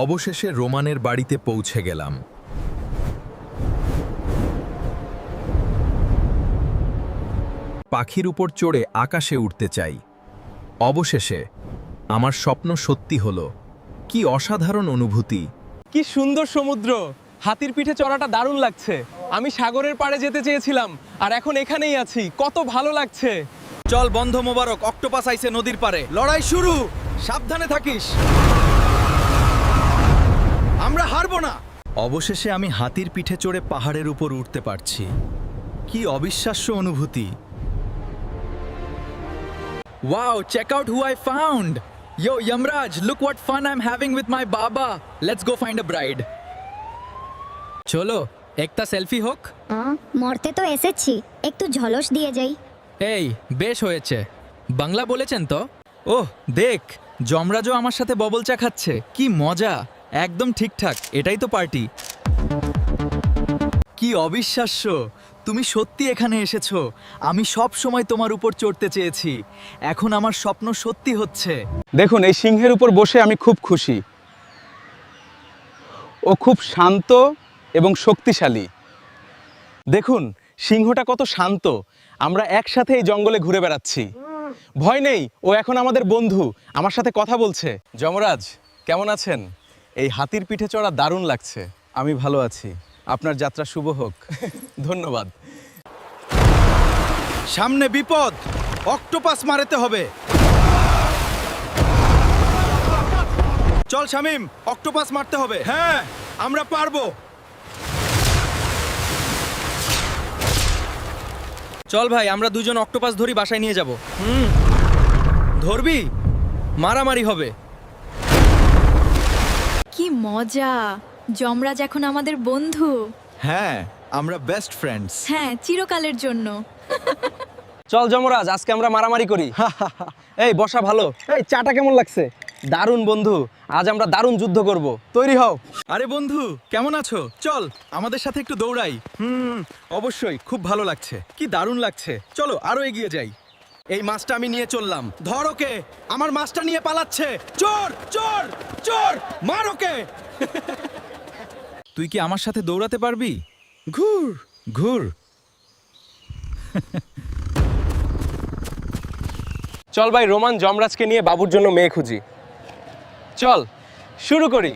অবশেষে রোমানের বাড়িতে পৌঁছে গেলাম। পাখির উপর চড়ে আকাশে উঠতে চাই। অবশেষে আমার স্বপ্ন সত্যি হলো। কি অসাধারণ অনুভূতি! কি সুন্দর সমুদ্র! হাতির পিঠে চড়াটা দারুণ লাগছে। আমি সাগরের পাড়ে যেতে চেয়েছিলাম, আর এখন এখানেই আছি। কত ভালো লাগছে! চল বন্ধ মোবারক, অক্টোপাস আইছে নদীর পারে। লড়াই শুরু, সাবধানে থাকিস। আমরা হারবো না। অবশেষে আমি হাতির পিঠে চড়ে পাহাড়ের উপর উঠতে পারছি। কি অবিশ্বাস্য অনুভূতি! Wow, check out who I found! Yo, Yamraj, look what fun I'm having with my Baba. Let's go find a bride. চলো একটা সেলফি হোক। মরতে তো এসেছি, একটু ঝলস দিয়ে যাই। এই বেশ হয়েছে। বাংলা বলেছেন তো? ওহ দেখ, যমরাজও আমার সাথে ববল চা খাচ্ছে। কি মজা! একদম ঠিকঠাক, এটাই তো পার্টি। কি অবিশ্বাস্য! তুমি সত্যি এখানে এসেছো। আমি সব সময় তোমার উপর চড়তে চেয়েছি। এখন আমার স্বপ্ন সত্যি হচ্ছে। দেখুন, এই সিংহের উপর বসে আমি খুব খুশি। ও খুব শান্ত এবং শক্তিশালী। দেখুন, সিংহটা কত শান্ত। আমরা একসাথে এই জঙ্গলে ঘুরে বেড়াচ্ছি। ভয় নেই, ও এখন আমাদের বন্ধু, আমার সাথে কথা বলছে। যমরাজ, কেমন আছেন? এই হাতির পিঠে চড়া দারুণ লাগছে। আমি ভালো আছি। আপনার যাত্রা শুভ হোক। ধন্যবাদ। সামনে বিপদ, অক্টোপাস মারতে হবে। চল শামিম, অক্টোপাস মারতে হবে। হ্যাঁ, আমরা পারবো। চল ভাই, আমরা দুজন অক্টোপাস ধরি বাসায় নিয়ে যাব। ধরবি? মারামারি হবে। কি মজা! যমরাজ এখন আমাদের বন্ধু। হ্যাঁ, আমরা বেস্ট ফ্রেন্ডস। হ্যাঁ, চিরকালের জন্য। চল যমরাজ, আজকে আমরা মারামারি করি। এই বসা ভালো। এই চাটা কেমন লাগছে? দারুণ বন্ধু, আজ আমরা দারুণ যুদ্ধ করব। তৈরি হও। আরে বন্ধু, কেমন আছো? চল আমাদের সাথে একটু দৌড়াই। অবশ্যই, খুব ভালো লাগছে। কি দারুণ লাগছে। চলো আরো এগিয়ে যাই। এই মাছটা আমি নিয়ে চললাম। ধর ওকে, আমার মাছটা নিয়ে পালাচ্ছে। চোর চোর চোর, মার ওকে। তুই কি আমার সাথে দৌড়াতে পারবি? ঘুর ঘুর। চল ভাই, রোমান যমরাজকে নিয়ে বাবুর জন্য মেয়ে খুঁজি। চল শুরু করি।